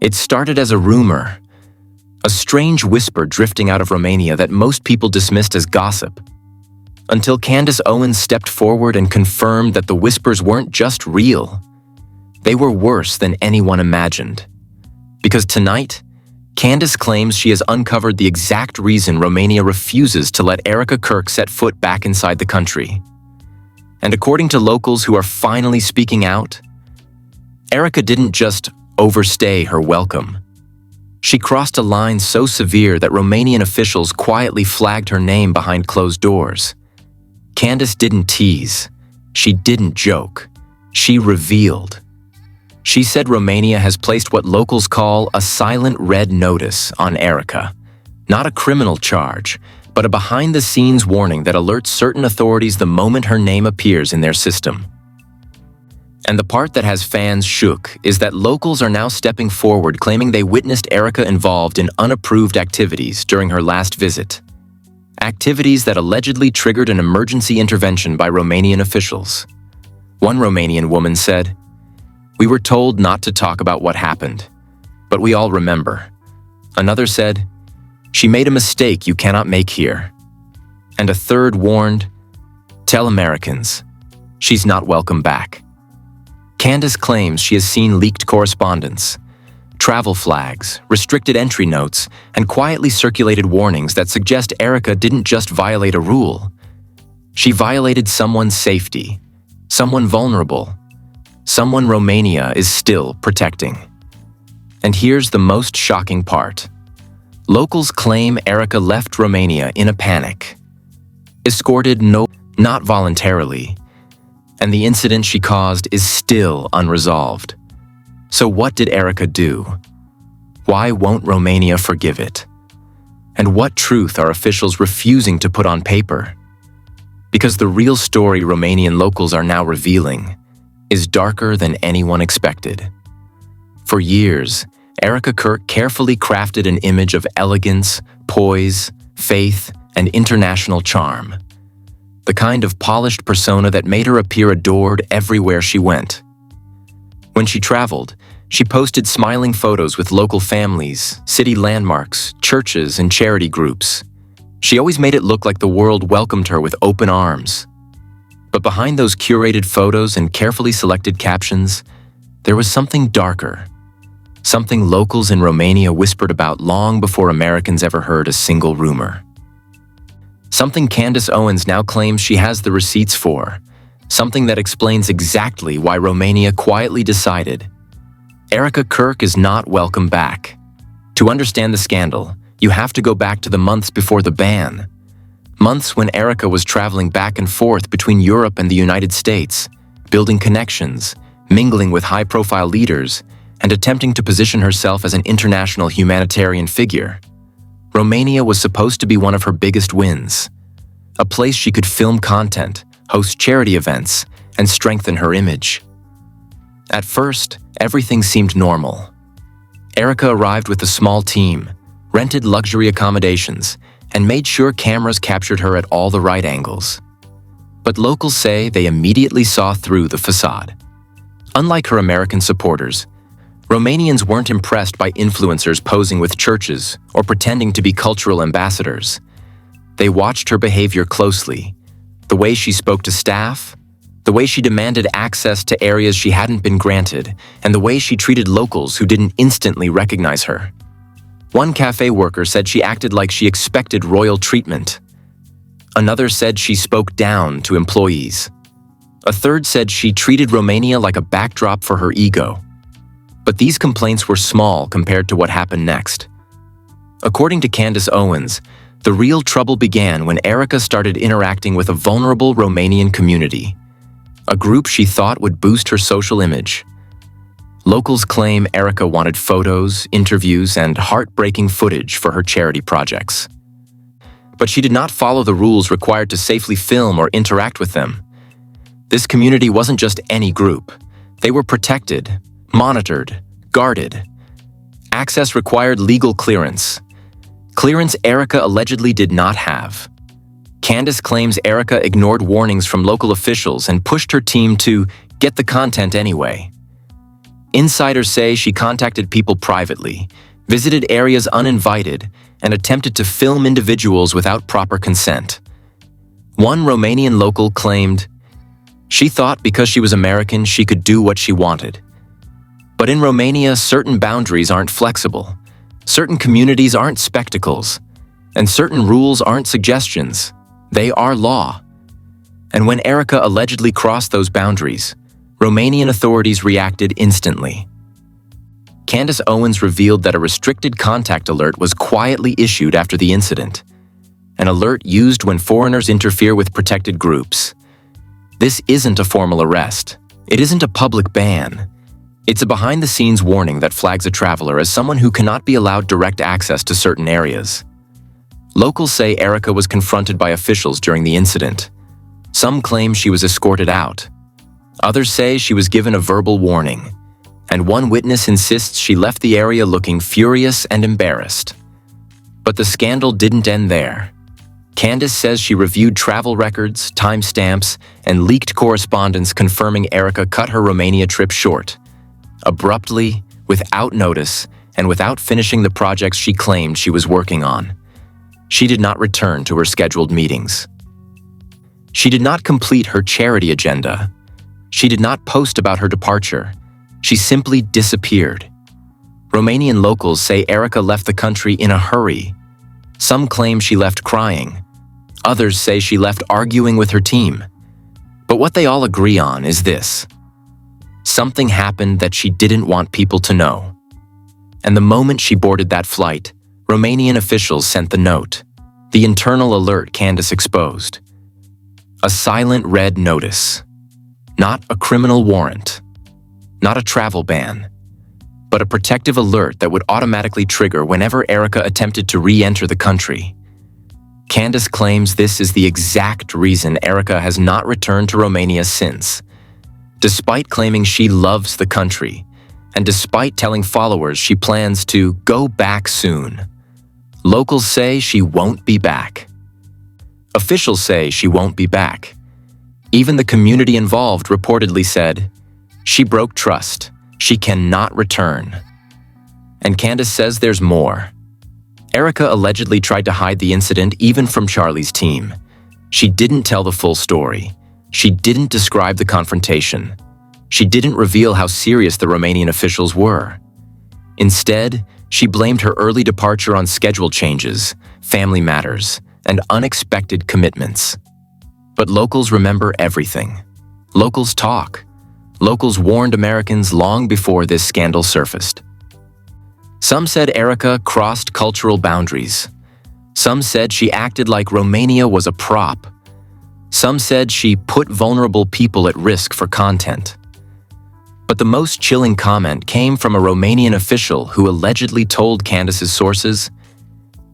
It started as a rumor, a strange whisper drifting out of Romania that most people dismissed as gossip, until Candace Owens stepped forward and confirmed that the whispers weren't just real. They were worse than anyone imagined. Because tonight, Candace claims she has uncovered the exact reason Romania refuses to let Erika Kirk set foot back inside the country. And according to locals who are finally speaking out, Erika didn't just overstay her welcome. She crossed a line so severe that Romanian officials quietly flagged her name behind closed doors. Candace didn't tease. She didn't joke. She revealed. She said Romania has placed what locals call a silent red notice on Erika. Not a criminal charge, but a behind-the-scenes warning that alerts certain authorities the moment her name appears in their system. And the part that has fans shook is that locals are now stepping forward claiming they witnessed Erika involved in unapproved activities during her last visit. Activities that allegedly triggered an emergency intervention by Romanian officials. One Romanian woman said, "We were told not to talk about what happened, but we all remember." Another said, "She made a mistake you cannot make here." And a third warned, "Tell Americans, she's not welcome back." Candace claims she has seen leaked correspondence, travel flags, restricted entry notes, and quietly circulated warnings that suggest Erika didn't just violate a rule. She violated someone's safety, someone vulnerable, someone Romania is still protecting. And here's the most shocking part. Locals claim Erika left Romania in a panic, escorted not voluntarily, and the incident she caused is still unresolved. So what did Erika do? Why won't Romania forgive it? And what truth are officials refusing to put on paper? Because the real story Romanian locals are now revealing is darker than anyone expected. For years, Erika Kirk carefully crafted an image of elegance, poise, faith, and international charm. The kind of polished persona that made her appear adored everywhere she went. When she traveled, she posted smiling photos with local families, city landmarks, churches, and charity groups. She always made it look like the world welcomed her with open arms. But behind those curated photos and carefully selected captions, there was something darker. Something locals in Romania whispered about long before Americans ever heard a single rumor. Something Candace Owens now claims she has the receipts for. Something that explains exactly why Romania quietly decided Erika Kirk is not welcome back. To understand the scandal, you have to go back to the months before the ban. Months when Erika was traveling back and forth between Europe and the United States, building connections, mingling with high-profile leaders, and attempting to position herself as an international humanitarian figure. Romania was supposed to be one of her biggest wins, a place she could film content, host charity events, and strengthen her image. At first, everything seemed normal. Erika arrived with a small team, rented luxury accommodations, and made sure cameras captured her at all the right angles. But locals say they immediately saw through the facade. Unlike her American supporters, Romanians weren't impressed by influencers posing with churches or pretending to be cultural ambassadors. They watched her behavior closely, the way she spoke to staff, the way she demanded access to areas she hadn't been granted, and the way she treated locals who didn't instantly recognize her. One cafe worker said she acted like she expected royal treatment. Another said she spoke down to employees. A third said she treated Romania like a backdrop for her ego. But these complaints were small compared to what happened next. According to Candace Owens, the real trouble began when Erika started interacting with a vulnerable Romanian community, a group she thought would boost her social image. Locals claim Erika wanted photos, interviews, and heartbreaking footage for her charity projects. But she did not follow the rules required to safely film or interact with them. This community wasn't just any group. They were protected, monitored, guarded. Access required legal clearance. Clearance Erika allegedly did not have. Candace claims Erika ignored warnings from local officials and pushed her team to get the content anyway. Insiders say she contacted people privately, visited areas uninvited, and attempted to film individuals without proper consent. One Romanian local claimed, "She thought because she was American she could do what she wanted." But in Romania, certain boundaries aren't flexible, certain communities aren't spectacles, and certain rules aren't suggestions. They are law. And when Erika allegedly crossed those boundaries, Romanian authorities reacted instantly. Candace Owens revealed that a restricted contact alert was quietly issued after the incident, an alert used when foreigners interfere with protected groups. This isn't a formal arrest. It isn't a public ban. It's a behind-the-scenes warning that flags a traveler as someone who cannot be allowed direct access to certain areas. Locals say Erika was confronted by officials during the incident. Some claim she was escorted out. Others say she was given a verbal warning, and one witness insists she left the area looking furious and embarrassed. But the scandal didn't end there. Candace says she reviewed travel records, timestamps, and leaked correspondence confirming Erika cut her Romania trip short. Abruptly, without notice, and without finishing the projects she claimed she was working on. She did not return to her scheduled meetings. She did not complete her charity agenda. She did not post about her departure. She simply disappeared. Romanian locals say Erika left the country in a hurry. Some claim she left crying. Others say she left arguing with her team. But what they all agree on is this: something happened that she didn't want people to know. And the moment she boarded that flight, Romanian officials sent the note, the internal alert Candace exposed. A silent red notice. Not a criminal warrant. Not a travel ban. But a protective alert that would automatically trigger whenever Erika attempted to re-enter the country. Candace claims this is the exact reason Erika has not returned to Romania since. Despite claiming she loves the country, and despite telling followers she plans to go back soon, locals say she won't be back. Officials say she won't be back. Even the community involved reportedly said, "She broke trust. She cannot return." And Candace says there's more. Erika allegedly tried to hide the incident even from Charlie's team. She didn't tell the full story. She didn't describe the confrontation. She didn't reveal how serious the Romanian officials were. Instead, she blamed her early departure on schedule changes, family matters, and unexpected commitments. But locals remember everything. Locals talk. Locals warned Americans long before this scandal surfaced. Some said Erika crossed cultural boundaries. Some said she acted like Romania was a prop. Some said she put vulnerable people at risk for content. But the most chilling comment came from a Romanian official who allegedly told Candace's sources,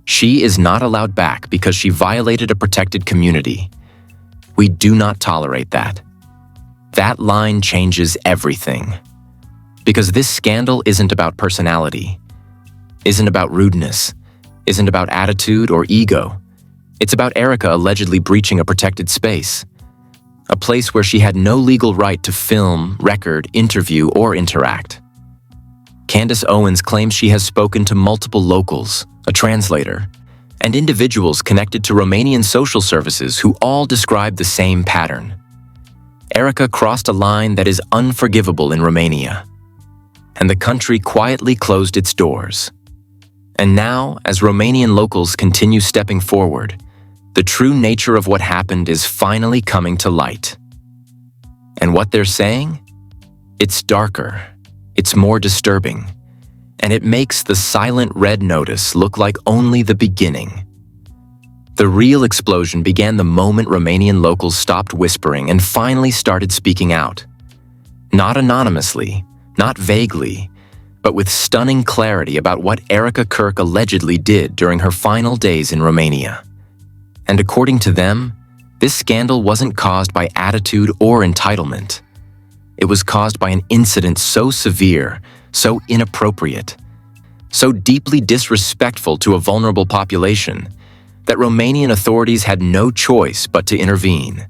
"She is not allowed back because she violated a protected community. We do not tolerate that." That line changes everything. Because this scandal isn't about personality, isn't about rudeness, isn't about attitude or ego. It's about Erika allegedly breaching a protected space, a place where she had no legal right to film, record, interview, or interact. Candace Owens claims she has spoken to multiple locals, a translator, and individuals connected to Romanian social services who all describe the same pattern. Erika crossed a line that is unforgivable in Romania, and the country quietly closed its doors. And now, as Romanian locals continue stepping forward, the true nature of what happened is finally coming to light. And what they're saying? It's darker, it's more disturbing, and it makes the silent red notice look like only the beginning. The real explosion began the moment Romanian locals stopped whispering and finally started speaking out. Not anonymously, not vaguely, but with stunning clarity about what Erika Kirk allegedly did during her final days in Romania. And according to them, this scandal wasn't caused by attitude or entitlement. It was caused by an incident so severe, so inappropriate, so deeply disrespectful to a vulnerable population, that Romanian authorities had no choice but to intervene.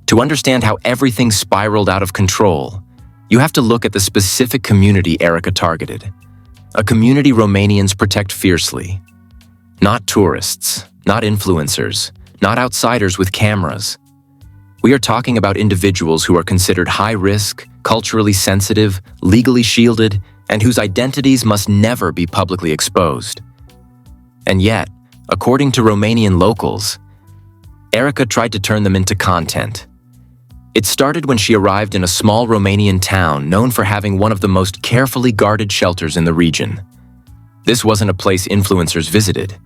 To understand how everything spiraled out of control, you have to look at the specific community Erika targeted. A community Romanians protect fiercely. Not tourists, not influencers, not outsiders with cameras. We are talking about individuals who are considered high risk, culturally sensitive, legally shielded, and whose identities must never be publicly exposed. And yet, according to Romanian locals, Erika tried to turn them into content. It started when she arrived in a small Romanian town known for having one of the most carefully guarded shelters in the region. This wasn't a place influencers visited.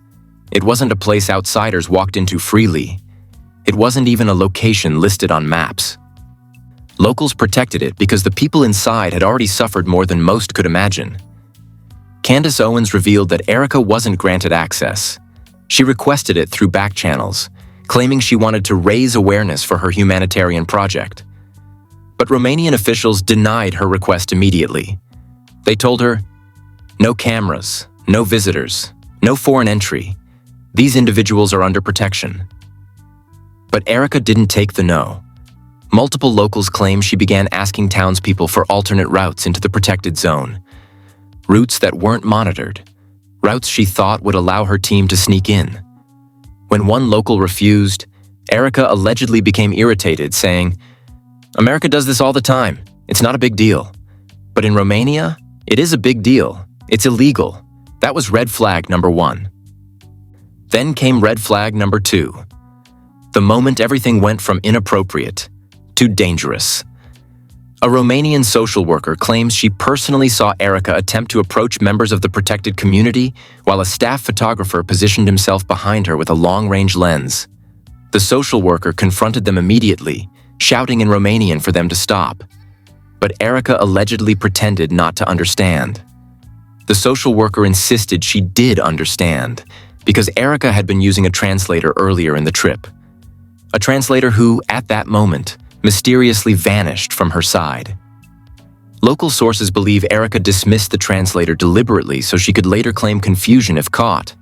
It wasn't a place outsiders walked into freely. It wasn't even a location listed on maps. Locals protected it because the people inside had already suffered more than most could imagine. Candace Owens revealed that Erika wasn't granted access. She requested it through back channels, claiming she wanted to raise awareness for her humanitarian project. But Romanian officials denied her request immediately. They told her, "No cameras, no visitors, no foreign entry. These individuals are under protection." But Erika didn't take the no. Multiple locals claim she began asking townspeople for alternate routes into the protected zone. Routes that weren't monitored. Routes she thought would allow her team to sneak in. When one local refused, Erika allegedly became irritated, saying, "America does this all the time. It's not a big deal. But in Romania, it is a big deal. It's illegal." That was red flag number 1. Then came red flag number 2. The moment everything went from inappropriate to dangerous. A Romanian social worker claims she personally saw Erika attempt to approach members of the protected community while a staff photographer positioned himself behind her with a long-range lens. The social worker confronted them immediately, shouting in Romanian for them to stop. But Erika allegedly pretended not to understand. The social worker insisted she did understand, because Erika had been using a translator earlier in the trip. A translator who, at that moment, mysteriously vanished from her side. Local sources believe Erika dismissed the translator deliberately so she could later claim confusion if caught.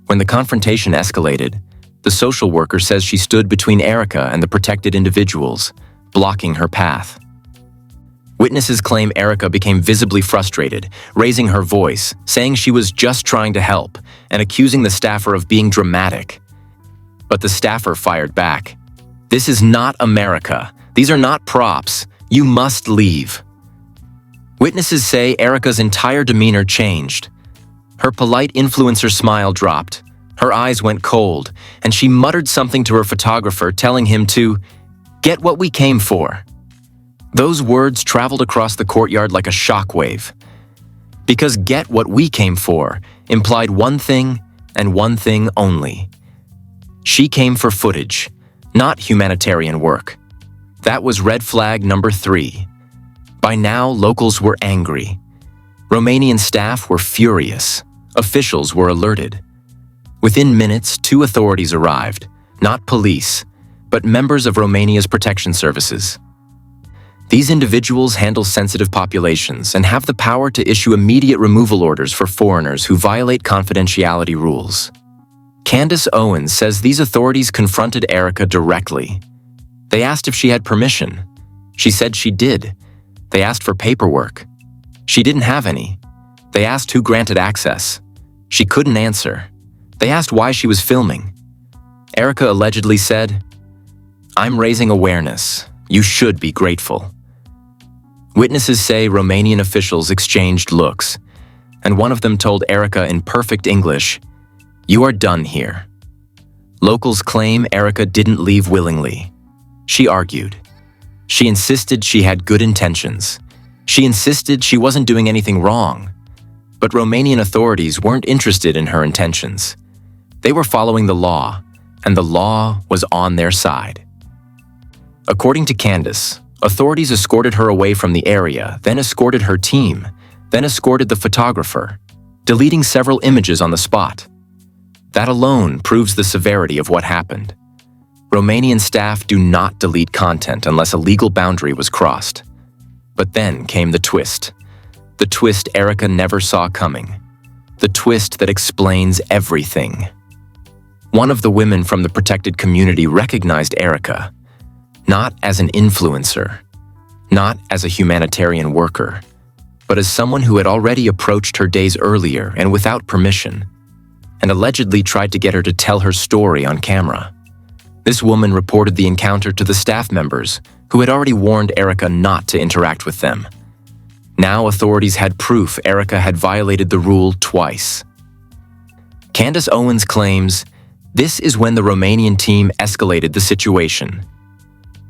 When the confrontation escalated, the social worker says she stood between Erika and the protected individuals, blocking her path. Witnesses claim Erika became visibly frustrated, raising her voice, saying she was just trying to help, and accusing the staffer of being dramatic. But the staffer fired back. "This is not America. These are not props. You must leave." Witnesses say Erika's entire demeanor changed. Her polite influencer smile dropped, her eyes went cold, and she muttered something to her photographer, telling him to "get what we came for." Those words traveled across the courtyard like a shockwave. Because "get what we came for" implied one thing and one thing only. She came for footage, not humanitarian work. That was red flag number 3. By now, locals were angry. Romanian staff were furious. Officials were alerted. Within minutes, 2 authorities arrived, not police, but members of Romania's protection services. These individuals handle sensitive populations and have the power to issue immediate removal orders for foreigners who violate confidentiality rules. Candace Owens says these authorities confronted Erika directly. They asked if she had permission. She said she did. They asked for paperwork. She didn't have any. They asked who granted access. She couldn't answer. They asked why she was filming. Erika allegedly said, "I'm raising awareness. You should be grateful." Witnesses say Romanian officials exchanged looks, and one of them told Erika in perfect English, "You are done here." Locals claim Erika didn't leave willingly. She argued. She insisted she had good intentions. She insisted she wasn't doing anything wrong. But Romanian authorities weren't interested in her intentions. They were following the law, and the law was on their side. According to Candace, authorities escorted her away from the area, then escorted her team, then escorted the photographer, deleting several images on the spot. That alone proves the severity of what happened. Romanian staff do not delete content unless a legal boundary was crossed. But then came the twist. The twist Erika never saw coming. The twist that explains everything. One of the women from the protected community recognized Erika, not as an influencer, not as a humanitarian worker, but as someone who had already approached her days earlier and without permission, and allegedly tried to get her to tell her story on camera. This woman reported the encounter to the staff members, who had already warned Erika not to interact with them. Now authorities had proof Erika had violated the rule twice. Candace Owens claims, this is when the Romanian team escalated the situation.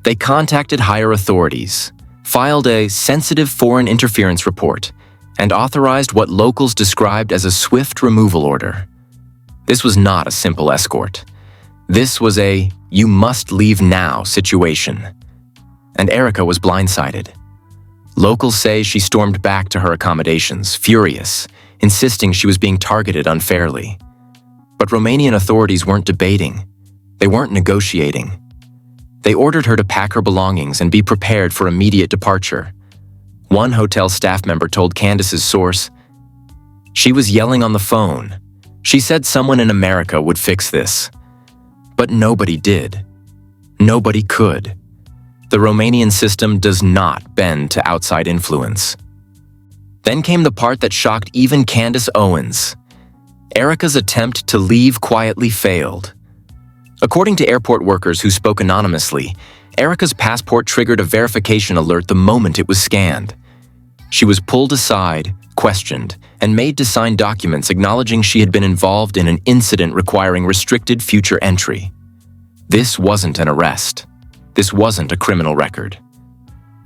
They contacted higher authorities, filed a sensitive foreign interference report, and authorized what locals described as a swift removal order. This was not a simple escort. This was a "you must leave now" situation. And Erika was blindsided. Locals say she stormed back to her accommodations, furious, insisting she was being targeted unfairly. But Romanian authorities weren't debating. They weren't negotiating. They ordered her to pack her belongings and be prepared for immediate departure. One hotel staff member told Candace's source, "She was yelling on the phone. She said someone in America would fix this." But nobody did. Nobody could. The Romanian system does not bend to outside influence. Then came the part that shocked even Candace Owens. Erika's attempt to leave quietly failed. According to airport workers who spoke anonymously, Erika's passport triggered a verification alert the moment it was scanned. She was pulled aside, questioned, and made to sign documents acknowledging she had been involved in an incident requiring restricted future entry. This wasn't an arrest. This wasn't a criminal record.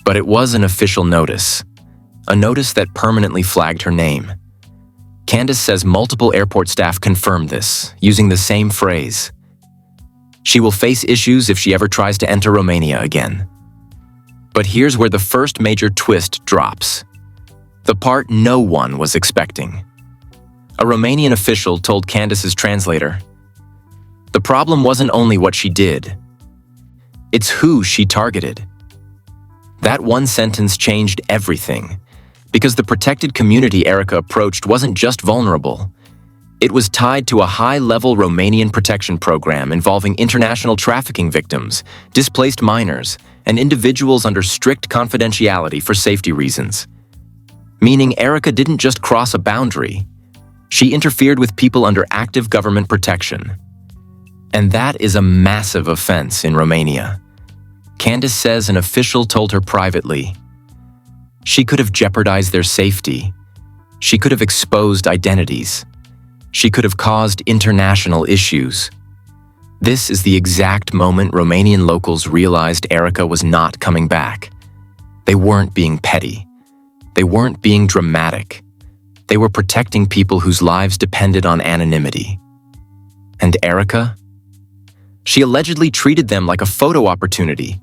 But it was an official notice. A notice that permanently flagged her name. Candace says multiple airport staff confirmed this, using the same phrase. She will face issues if she ever tries to enter Romania again. But here's where the first major twist drops. The part no one was expecting. A Romanian official told Candace's translator, "The problem wasn't only what she did. It's who she targeted." That one sentence changed everything, because the protected community Erika approached wasn't just vulnerable. It was tied to a high-level Romanian protection program involving international trafficking victims, displaced minors, and individuals under strict confidentiality for safety reasons. Meaning Erika didn't just cross a boundary, she interfered with people under active government protection. And that is a massive offense in Romania. Candace says an official told her privately, she could have jeopardized their safety. She could have exposed identities. She could have caused international issues. This is the exact moment Romanian locals realized Erika was not coming back. They weren't being petty. They weren't being dramatic. They were protecting people whose lives depended on anonymity. And Erika? She allegedly treated them like a photo opportunity.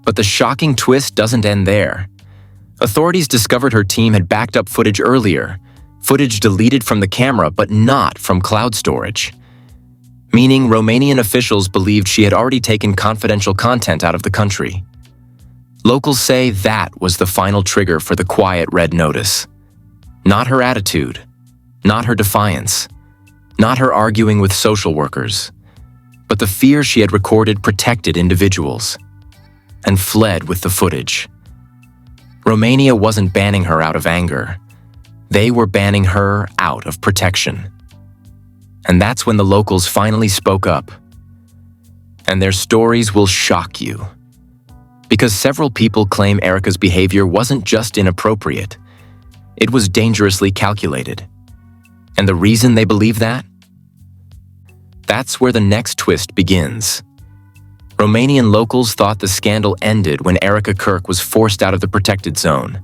But the shocking twist doesn't end there. Authorities discovered her team had backed up footage earlier, footage deleted from the camera but not from cloud storage. Meaning Romanian officials believed she had already taken confidential content out of the country. Locals say that was the final trigger for the quiet red notice. Not her attitude, not her defiance, not her arguing with social workers, but the fear she had recorded protected individuals and fled with the footage. Romania wasn't banning her out of anger. They were banning her out of protection. And that's when the locals finally spoke up. And their stories will shock you. Because several people claim Erika's behavior wasn't just inappropriate. It was dangerously calculated. And the reason they believe that? That's where the next twist begins. Romanian locals thought the scandal ended when Erika Kirk was forced out of the protected zone.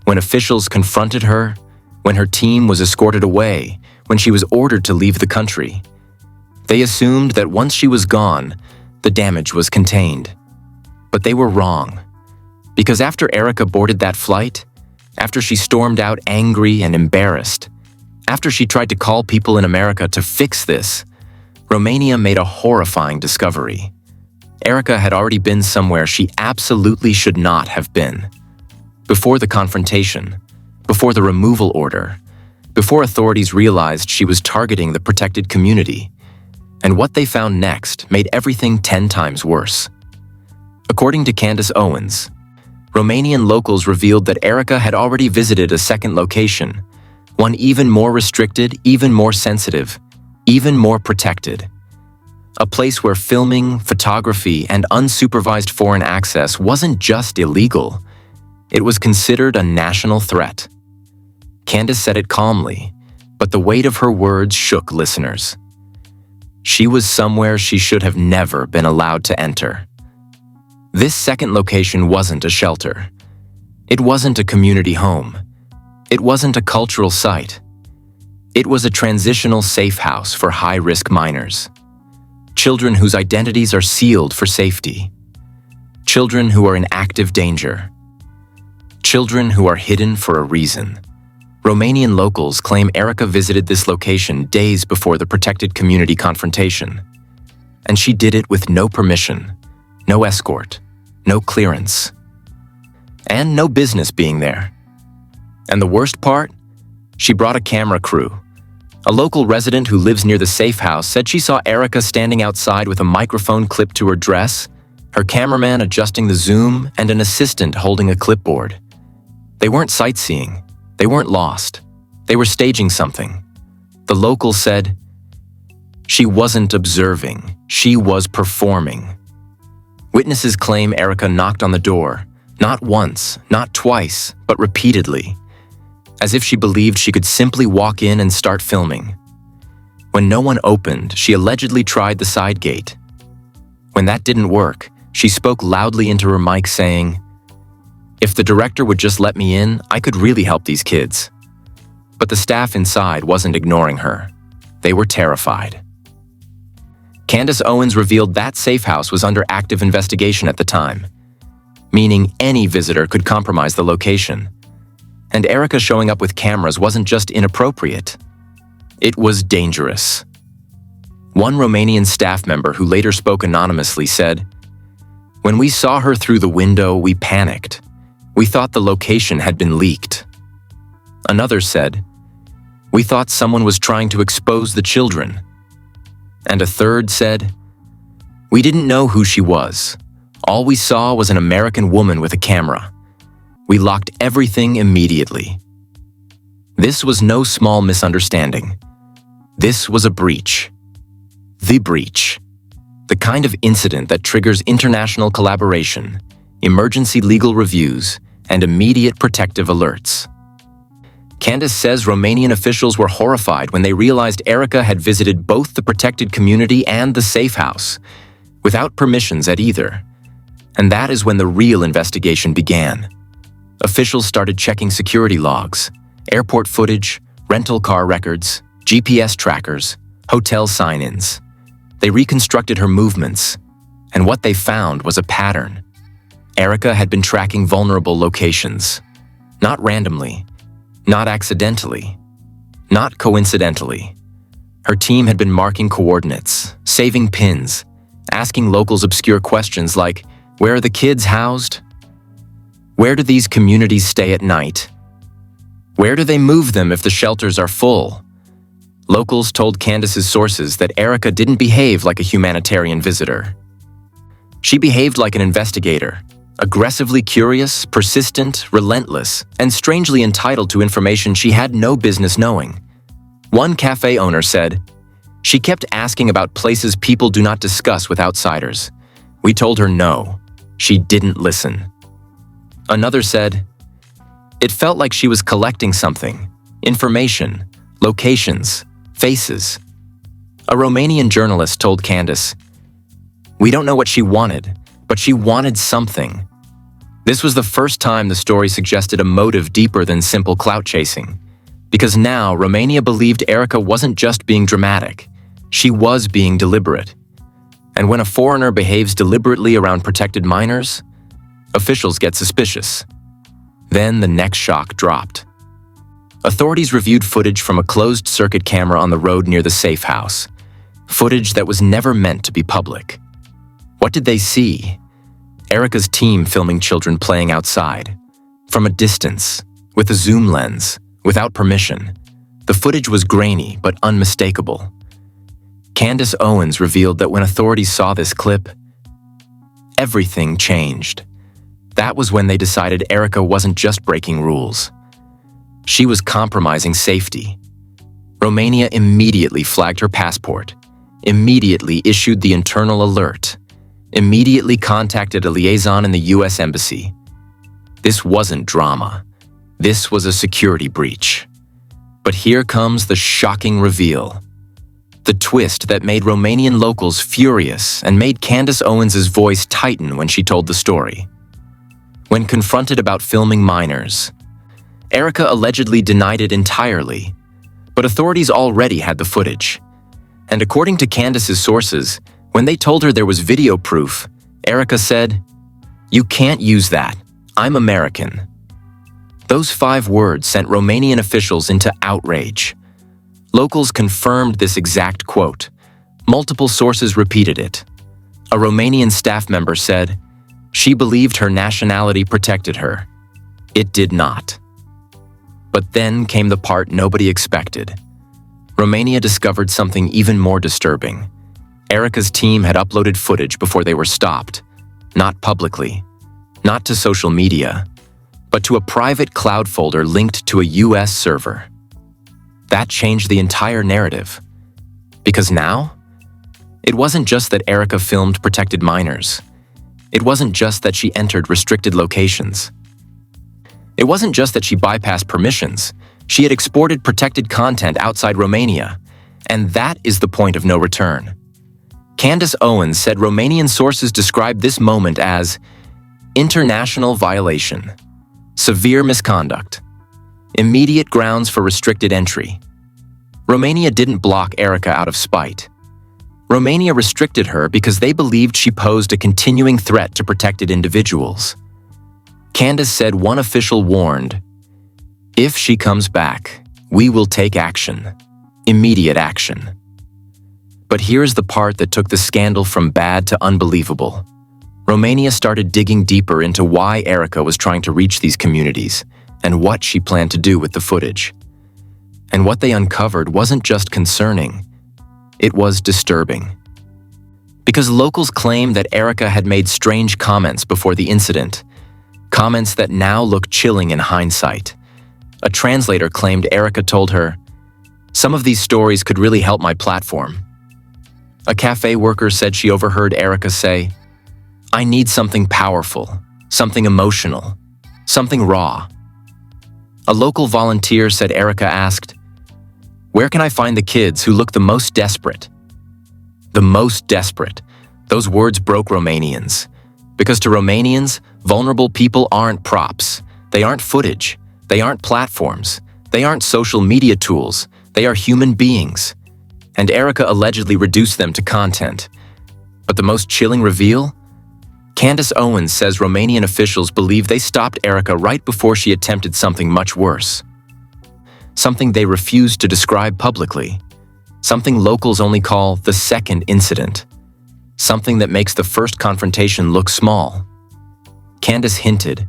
When officials confronted her, when her team was escorted away, when she was ordered to leave the country. They assumed that once she was gone, the damage was contained. But they were wrong. Because after Erika boarded that flight, after she stormed out angry and embarrassed, after she tried to call people in America to fix this, Romania made a horrifying discovery. Erika had already been somewhere she absolutely should not have been. Before the confrontation, before the removal order, before authorities realized she was targeting the protected community. And what they found next made everything 10 times worse. According to Candace Owens, Romanian locals revealed that Erika had already visited a second location, one even more restricted, even more sensitive, even more protected. A place where filming, photography, and unsupervised foreign access wasn't just illegal, it was considered a national threat. Candace said it calmly, but the weight of her words shook listeners. She was somewhere she should have never been allowed to enter. This second location wasn't a shelter. It wasn't a community home. It wasn't a cultural site. It was a transitional safe house for high-risk minors. Children whose identities are sealed for safety. Children who are in active danger. Children who are hidden for a reason. Romanian locals claim Erika visited this location days before the protected community confrontation. And she did it with no permission, no escort, no clearance, and no business being there. And the worst part? She brought a camera crew. A local resident who lives near the safe house said she saw Erika standing outside with a microphone clipped to her dress, her cameraman adjusting the zoom, and an assistant holding a clipboard. They weren't sightseeing. They weren't lost. They were staging something. The locals said, she wasn't observing, she was performing. Witnesses claim Erika knocked on the door, not once, not twice, but repeatedly, as if she believed she could simply walk in and start filming. When no one opened, she allegedly tried the side gate. When that didn't work, she spoke loudly into her mic saying, "If the director would just let me in, I could really help these kids." But the staff inside wasn't ignoring her. They were terrified. Candace Owens revealed that safe house was under active investigation at the time, meaning any visitor could compromise the location. And Erika showing up with cameras wasn't just inappropriate. It was dangerous. One Romanian staff member who later spoke anonymously said, "When we saw her through the window, we panicked. We thought the location had been leaked." Another said, "We thought someone was trying to expose the children." And a third said, "We didn't know who she was. All we saw was an American woman with a camera. We locked everything immediately." This was no small misunderstanding. This was a breach. The breach. The kind of incident that triggers international collaboration, emergency legal reviews, and immediate protective alerts. Candace says Romanian officials were horrified when they realized Erika had visited both the protected community and the safe house, without permissions at either. And that is when the real investigation began. Officials started checking security logs, airport footage, rental car records, GPS trackers, hotel sign-ins. They reconstructed her movements, and what they found was a pattern. Erika had been tracking vulnerable locations, not randomly, not accidentally, not coincidentally. Her team had been marking coordinates, saving pins, asking locals obscure questions like, where are the kids housed? Where do these communities stay at night? Where do they move them if the shelters are full? Locals told Candace's sources that Erika didn't behave like a humanitarian visitor. She behaved like an investigator, aggressively curious, persistent, relentless, and strangely entitled to information she had no business knowing. One cafe owner said, "She kept asking about places people do not discuss with outsiders. We told her no. She didn't listen." Another said, "It felt like she was collecting something, information, locations, faces." A Romanian journalist told Candace, "We don't know what she wanted, but she wanted something." This was the first time the story suggested a motive deeper than simple clout chasing, because now Romania believed Erika wasn't just being dramatic, she was being deliberate. And when a foreigner behaves deliberately around protected minors, officials get suspicious. Then the next shock dropped. Authorities reviewed footage from a closed-circuit camera on the road near the safe house, footage that was never meant to be public. What did they see? Erika's team filming children playing outside. From a distance, with a zoom lens, without permission. The footage was grainy but unmistakable. Candace Owens revealed that when authorities saw this clip, everything changed. That was when they decided Erika wasn't just breaking rules. She was compromising safety. Romania immediately flagged her passport, immediately issued the internal alert, immediately contacted a liaison in the US Embassy. This wasn't drama. This was a security breach. But here comes the shocking reveal. The twist that made Romanian locals furious and made Candace Owens' voice tighten when she told the story. When confronted about filming minors, Erika allegedly denied it entirely, but authorities already had the footage. And according to Candace's sources, when they told her there was video proof, Erika said, "You can't use that. I'm American." Those 5 words sent Romanian officials into outrage. Locals confirmed this exact quote. Multiple sources repeated it. A Romanian staff member said, "She believed her nationality protected her. It did not." But then came the part nobody expected. Romania discovered something even more disturbing. Erika's team had uploaded footage before they were stopped, not publicly, not to social media, but to a private cloud folder linked to a US server. That changed the entire narrative. Because now, it wasn't just that Erika filmed protected minors. It wasn't just that she entered restricted locations. It wasn't just that she bypassed permissions. She had exported protected content outside Romania, and that is the point of no return. Candace Owens said Romanian sources described this moment as international violation, severe misconduct, immediate grounds for restricted entry. Romania didn't block Erika out of spite. Romania restricted her because they believed she posed a continuing threat to protected individuals. Candace said one official warned, "If she comes back, we will take action, immediate action." But here's the part that took the scandal from bad to unbelievable. Romania started digging deeper into why Erika was trying to reach these communities and what she planned to do with the footage. And what they uncovered wasn't just concerning, it was disturbing. Because locals claimed that Erika had made strange comments before the incident, comments that now look chilling in hindsight. A translator claimed Erika told her, "Some of these stories could really help my platform." A cafe worker said she overheard Erika say, "I need something powerful, something emotional, something raw." A local volunteer said Erika asked, "Where can I find the kids who look the most desperate?" The most desperate. Those words broke Romanians. Because to Romanians, vulnerable people aren't props. They aren't footage. They aren't platforms. They aren't social media tools. They are human beings. And Erika allegedly reduced them to content. But the most chilling reveal? Candace Owens says Romanian officials believe they stopped Erika right before she attempted something much worse. Something they refused to describe publicly. Something locals only call the second incident. Something that makes the first confrontation look small. Candace hinted.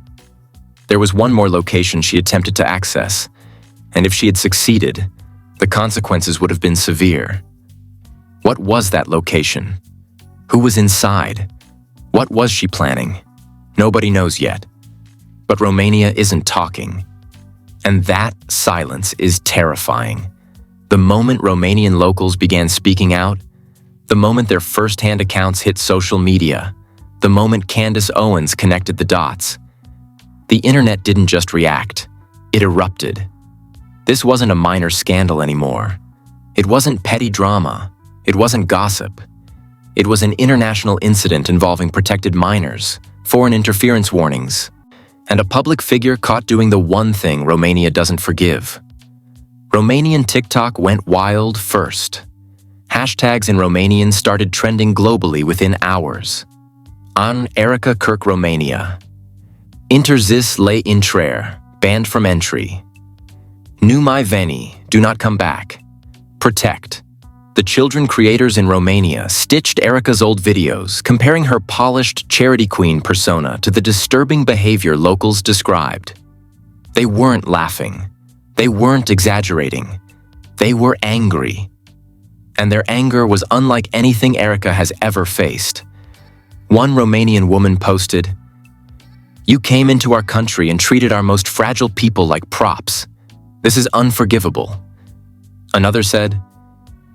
There was one more location she attempted to access, and if she had succeeded, the consequences would have been severe. What was that location? Who was inside? What was she planning? Nobody knows yet. But Romania isn't talking. And that silence is terrifying. The moment Romanian locals began speaking out, the moment their first-hand accounts hit social media, the moment Candace Owens connected the dots, the internet didn't just react, it erupted. This wasn't a minor scandal anymore. It wasn't petty drama. It wasn't gossip. It was an international incident involving protected minors, foreign interference warnings, and a public figure caught doing the one thing Romania doesn't forgive. Romanian TikTok went wild first. Hashtags in Romanian started trending globally within hours. Erika Kirk Romania. Interzis la intrare, banned from entry. Nu mai veni, do not come back. Protect. The children creators in Romania stitched Erika's old videos, comparing her polished charity queen persona to the disturbing behavior locals described. They weren't laughing. They weren't exaggerating. They were angry. And their anger was unlike anything Erika has ever faced. One Romanian woman posted, You came into our country and treated our most fragile people like props. This is unforgivable." Another said,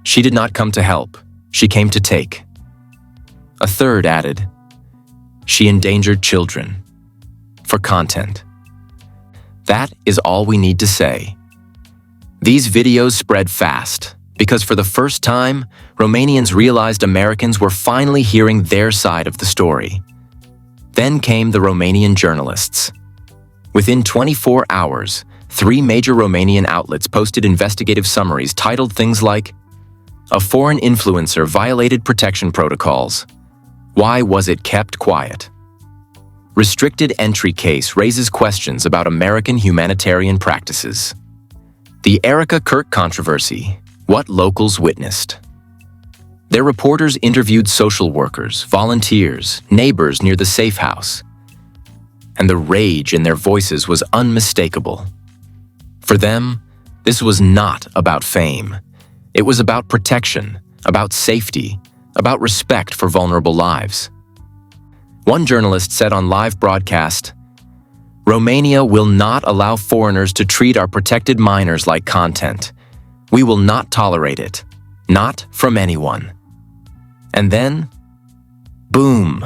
"She did not come to help. She came to take." A third added, "She endangered children." For content. That is all we need to say. These videos spread fast because for the first time, Romanians realized Americans were finally hearing their side of the story. Then came the Romanian journalists. Within 24 hours, 3 major Romanian outlets posted investigative summaries titled things like, "A foreign influencer violated protection protocols. Why was it kept quiet?" Restricted entry case raises questions about American humanitarian practices. The Erika Kirk controversy, what locals witnessed. Their reporters interviewed social workers, volunteers, neighbors near the safe house. And the rage in their voices was unmistakable. For them, this was not about fame. It was about protection, about safety, about respect for vulnerable lives. One journalist said on live broadcast, "Romania will not allow foreigners to treat our protected minors like content. We will not tolerate it. Not from anyone." And then, boom,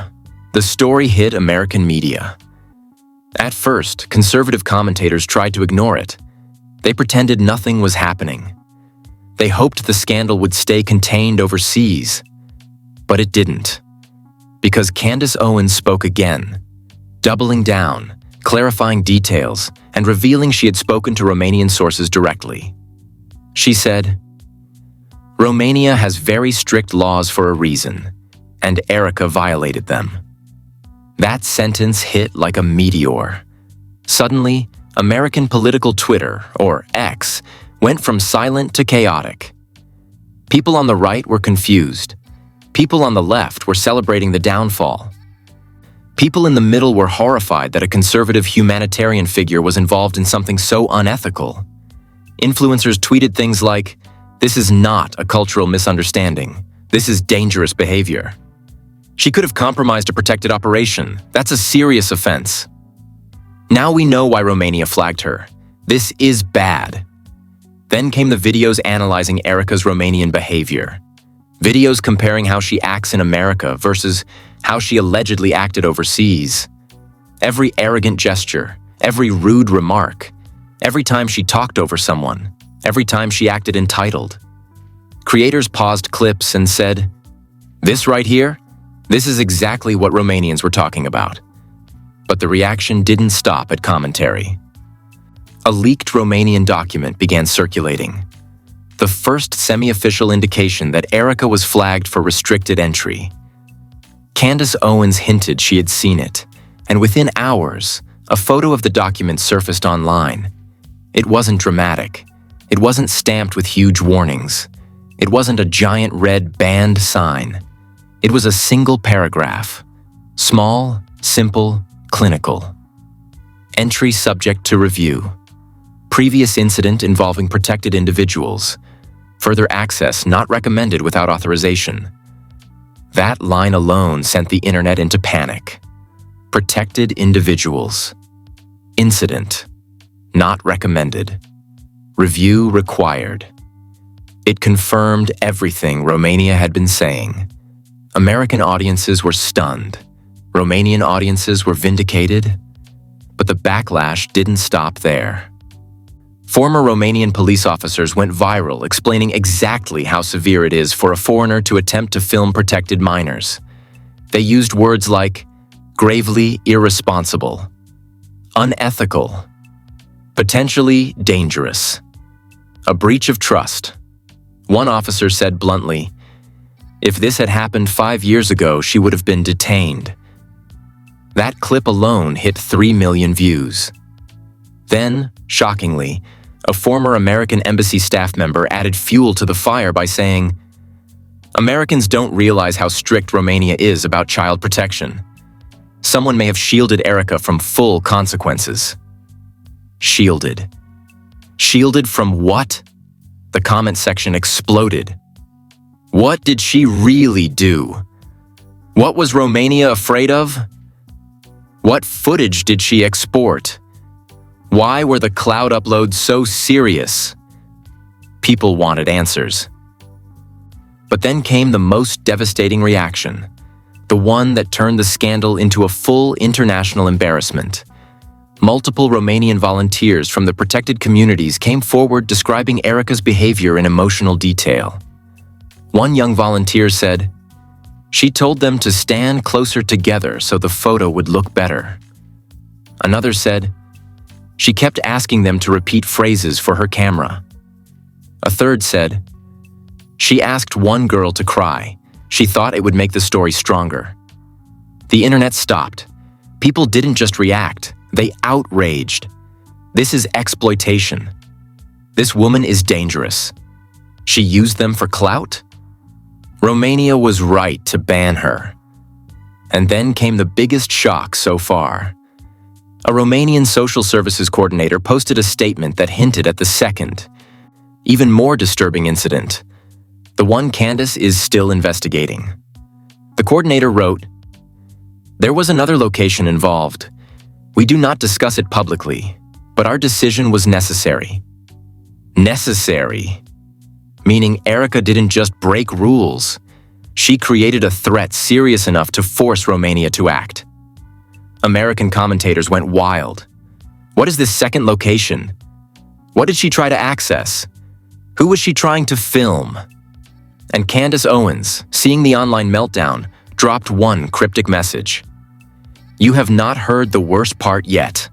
the story hit American media. At first, conservative commentators tried to ignore it. They pretended nothing was happening. They hoped the scandal would stay contained overseas. But it didn't. Because Candace Owens spoke again, doubling down, clarifying details, and revealing she had spoken to Romanian sources directly. She said, "Romania has very strict laws for a reason, and Erika violated them." That sentence hit like a meteor. Suddenly, American political Twitter, or X, went from silent to chaotic. People on the right were confused. People on the left were celebrating the downfall. People in the middle were horrified that a conservative humanitarian figure was involved in something so unethical. Influencers tweeted things like, "This is not a cultural misunderstanding. This is dangerous behavior. She could have compromised a protected operation. That's a serious offense." Now we know why Romania flagged her. This is bad. Then came the videos analyzing Erika's Romanian behavior. Videos comparing how she acts in America versus how she allegedly acted overseas. Every arrogant gesture, every rude remark, every time she talked over someone, every time she acted entitled. Creators paused clips and said, "This right here? This is exactly what Romanians were talking about." But the reaction didn't stop at commentary. A leaked Romanian document began circulating. The first semi-official indication that Erika was flagged for restricted entry. Candace Owens hinted she had seen it, and within hours, a photo of the document surfaced online. It wasn't dramatic. It wasn't stamped with huge warnings. It wasn't a giant red banned sign. It was a single paragraph. Small, simple, clinical. Entry subject to review. Previous incident involving protected individuals. Further access not recommended without authorization. That line alone sent the internet into panic. Protected individuals. Incident. Not recommended. Review required. It confirmed everything Romania had been saying. American audiences were stunned. Romanian audiences were vindicated. But the backlash didn't stop there. Former Romanian police officers went viral explaining exactly how severe it is for a foreigner to attempt to film protected minors. They used words like gravely irresponsible, unethical, potentially dangerous, a breach of trust. One officer said bluntly, "If this had happened 5 years ago, she would have been detained." That clip alone hit 3 million views. Then, shockingly, a former American embassy staff member added fuel to the fire by saying, "Americans don't realize how strict Romania is about child protection. Someone may have shielded Erika from full consequences." Shielded. Shielded from what? The comment section exploded. What did she really do? What was Romania afraid of? What footage did she export? Why were the cloud uploads so serious? People wanted answers. But then came the most devastating reaction, the one that turned the scandal into a full international embarrassment. Multiple Romanian volunteers from the protected communities came forward describing Erika's behavior in emotional detail. One young volunteer said, "She told them to stand closer together so the photo would look better." Another said, "She kept asking them to repeat phrases for her camera." A third said, "She asked one girl to cry. She thought it would make the story stronger." The internet stopped. People didn't just react, they outraged. This is exploitation. This woman is dangerous. She used them for clout? Romania was right to ban her. And then came the biggest shock so far. A Romanian social services coordinator posted a statement that hinted at the second, even more disturbing incident, the one Candace is still investigating. The coordinator wrote, "There was another location involved. We do not discuss it publicly, but our decision was necessary." Necessary. Meaning Erika didn't just break rules. She created a threat serious enough to force Romania to act. American commentators went wild. What is this second location? What did she try to access? Who was she trying to film? And Candace Owens, seeing the online meltdown, dropped one cryptic message. "You have not heard the worst part yet."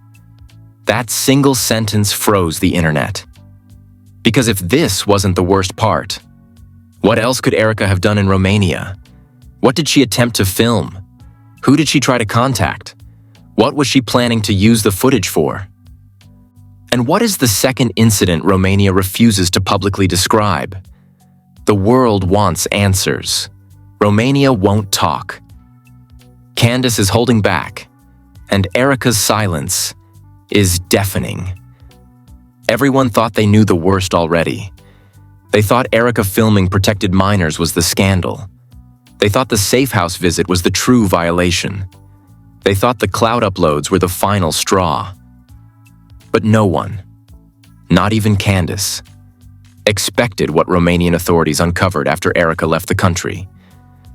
That single sentence froze the internet. Because if this wasn't the worst part, what else could Erika have done in Romania? What did she attempt to film? Who did she try to contact? What was she planning to use the footage for? And what is the second incident Romania refuses to publicly describe? The world wants answers. Romania won't talk. Candace is holding back, and Erika's silence is deafening. Everyone thought they knew the worst already. They thought Erika filming protected minors was the scandal. They thought the safe house visit was the true violation. They thought the cloud uploads were the final straw. But no one, not even Candace, expected what Romanian authorities uncovered after Erika left the country.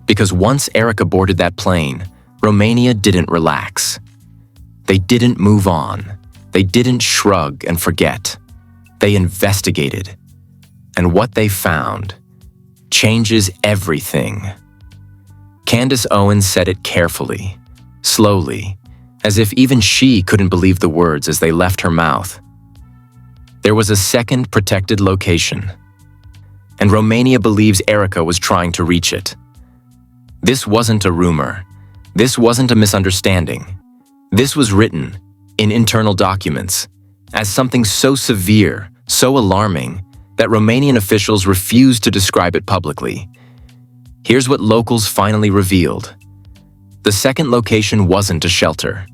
Because once Erika boarded that plane, Romania didn't relax. They didn't move on. They didn't shrug and forget. They investigated. And what they found changes everything. Candace Owens said it carefully, slowly, as if even she couldn't believe the words as they left her mouth. There was a second protected location, and Romania believes Erika was trying to reach it. This wasn't a rumor. This wasn't a misunderstanding. This was written, in internal documents, as something so severe, so alarming, that Romanian officials refused to describe it publicly. Here's what locals finally revealed. The second location wasn't a shelter.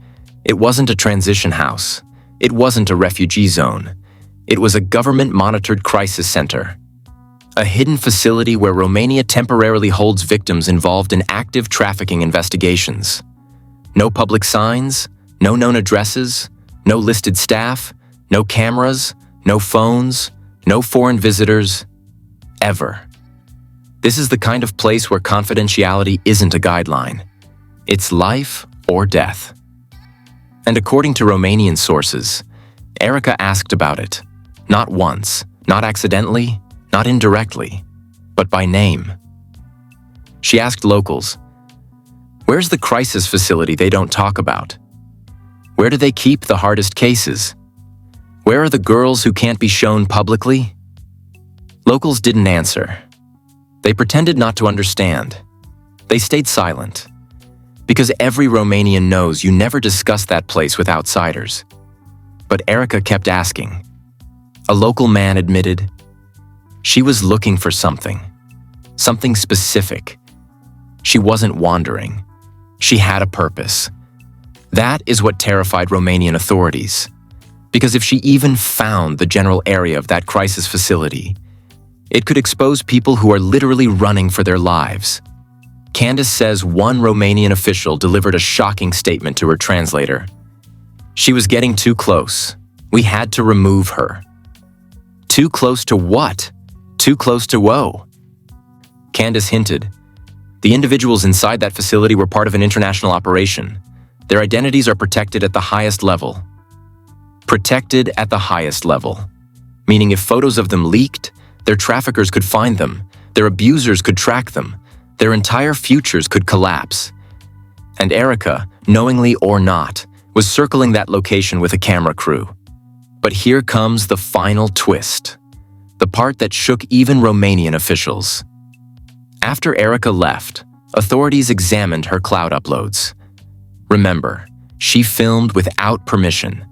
It wasn't a transition house. It wasn't a refugee zone. It was a government-monitored crisis center. A hidden facility where Romania temporarily holds victims involved in active trafficking investigations. No public signs, no known addresses, no listed staff, no cameras, no phones, no foreign visitors, ever. This is the kind of place where confidentiality isn't a guideline. It's life or death. And according to Romanian sources, Erika asked about it, not once, not accidentally, not indirectly, but by name. She asked locals, "Where's the crisis facility they don't talk about? Where do they keep the hardest cases? Where are the girls who can't be shown publicly?" Locals didn't answer. They pretended not to understand. They stayed silent. Because every Romanian knows you never discuss that place with outsiders. But Erika kept asking. A local man admitted, she was looking for something specific. She wasn't wandering. She had a purpose. That is what terrified Romanian authorities. Because if she even found the general area of that crisis facility, it could expose people who are literally running for their lives. Candace says one Romanian official delivered a shocking statement to her translator. She was getting too close. We had to remove her. Too close to what? Too close to woe. Candace hinted. The individuals inside that facility were part of an international operation. Their identities are protected at the highest level. Protected at the highest level. Meaning if photos of them leaked, their traffickers could find them, their abusers could track them, their entire futures could collapse. And Erika, knowingly or not, was circling that location with a camera crew. But here comes the final twist. The part that shook even Romanian officials. After Erika left, authorities examined her cloud uploads. Remember, she filmed without permission.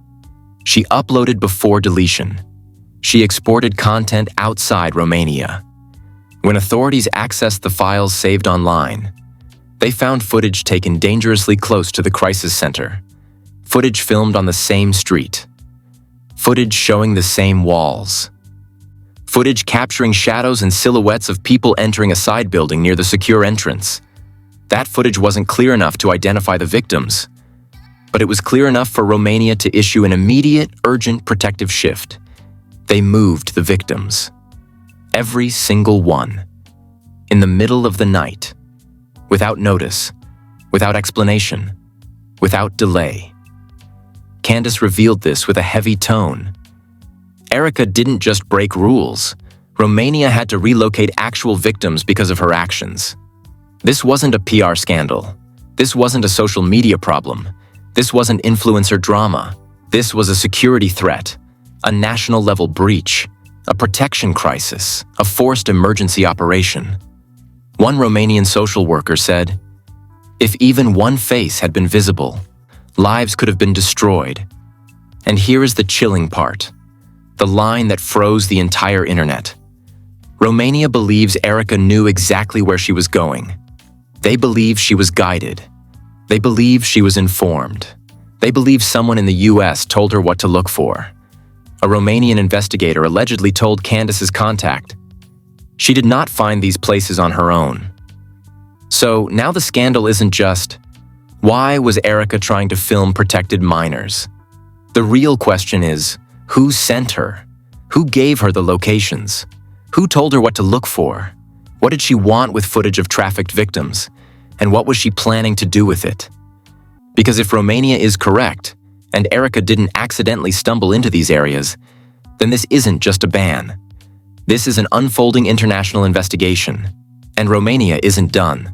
She uploaded before deletion. She exported content outside Romania. When authorities accessed the files saved online, they found footage taken dangerously close to the crisis center. Footage filmed on the same street. Footage showing the same walls. Footage capturing shadows and silhouettes of people entering a side building near the secure entrance. That footage wasn't clear enough to identify the victims, but it was clear enough for Romania to issue an immediate, urgent protective shift. They moved the victims. Every single one. In the middle of the night. Without notice. Without explanation. Without delay. Candace revealed this with a heavy tone. Erika didn't just break rules. Romania had to relocate actual victims because of her actions. This wasn't a PR scandal. This wasn't a social media problem. This wasn't influencer drama. This was a security threat, a national-level breach, a protection crisis, a forced emergency operation. One Romanian social worker said, "If even one face had been visible, lives could have been destroyed." And here is the chilling part, the line that froze the entire internet. Romania believes Erika knew exactly where she was going. They believe she was guided. They believe she was informed. They believe someone in the US told her what to look for. A Romanian investigator allegedly told Candace's contact. She did not find these places on her own. So now the scandal isn't just, why was Erika trying to film protected minors? The real question is, who sent her? Who gave her the locations? Who told her what to look for? What did she want with footage of trafficked victims? And what was she planning to do with it? Because if Romania is correct, and Erika didn't accidentally stumble into these areas, then this isn't just a ban. This is an unfolding international investigation, and Romania isn't done.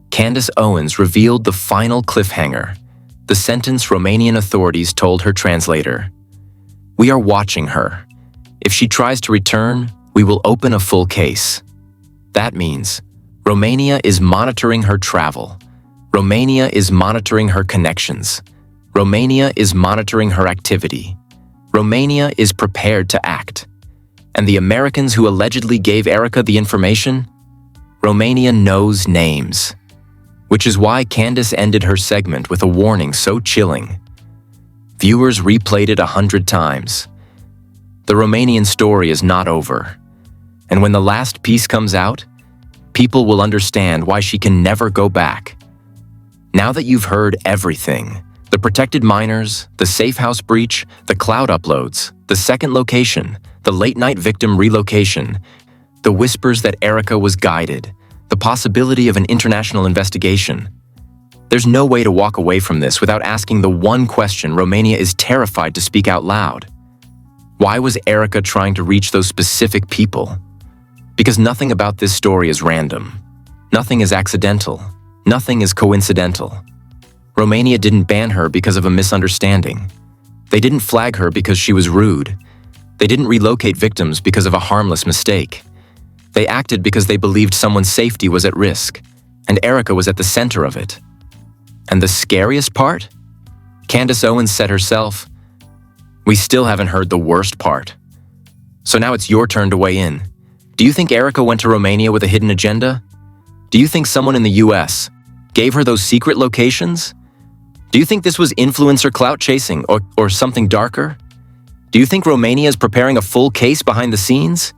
Candace Owens revealed the final cliffhanger, the sentence Romanian authorities told her translator. "We are watching her. If she tries to return, we will open a full case." That means Romania is monitoring her travel. Romania is monitoring her connections. Romania is monitoring her activity. Romania is prepared to act. And the Americans who allegedly gave Erika the information? Romania knows names. Which is why Candace ended her segment with a warning so chilling. Viewers replayed it 100 times. The Romanian story is not over. And when the last piece comes out, people will understand why she can never go back. Now that you've heard everything, the protected minors, the safe house breach, the cloud uploads, the second location, the late-night victim relocation, the whispers that Erika was guided, the possibility of an international investigation. There's no way to walk away from this without asking the one question Romania is terrified to speak out loud. Why was Erika trying to reach those specific people? Because nothing about this story is random. Nothing is accidental. Nothing is coincidental. Romania didn't ban her because of a misunderstanding. They didn't flag her because she was rude. They didn't relocate victims because of a harmless mistake. They acted because they believed someone's safety was at risk, and Erika was at the center of it. And the scariest part? Candace Owens said herself, "We still haven't heard the worst part." So now it's your turn to weigh in. Do you think Erika went to Romania with a hidden agenda? Do you think someone in the US gave her those secret locations? Do you think this was influencer clout chasing or something darker? Do you think Romania is preparing a full case behind the scenes?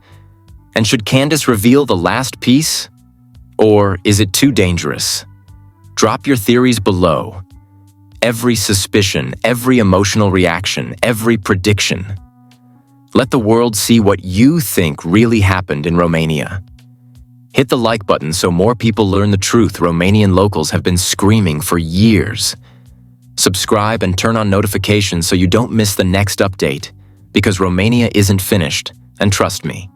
And should Candace reveal the last piece? Or is it too dangerous? Drop your theories below. Every suspicion, every emotional reaction, every prediction. Let the world see what you think really happened in Romania. Hit the like button so more people learn the truth Romanian locals have been screaming for years. Subscribe and turn on notifications so you don't miss the next update, because Romania isn't finished, and trust me,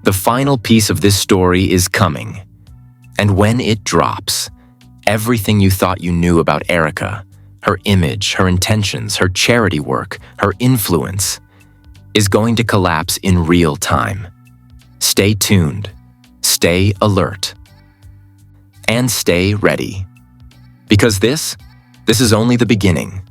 the final piece of this story is coming. And when it drops, everything you thought you knew about Erika, her image, her intentions, her charity work, her influence, is going to collapse in real time. Stay tuned, stay alert, and stay ready. Because this is only the beginning.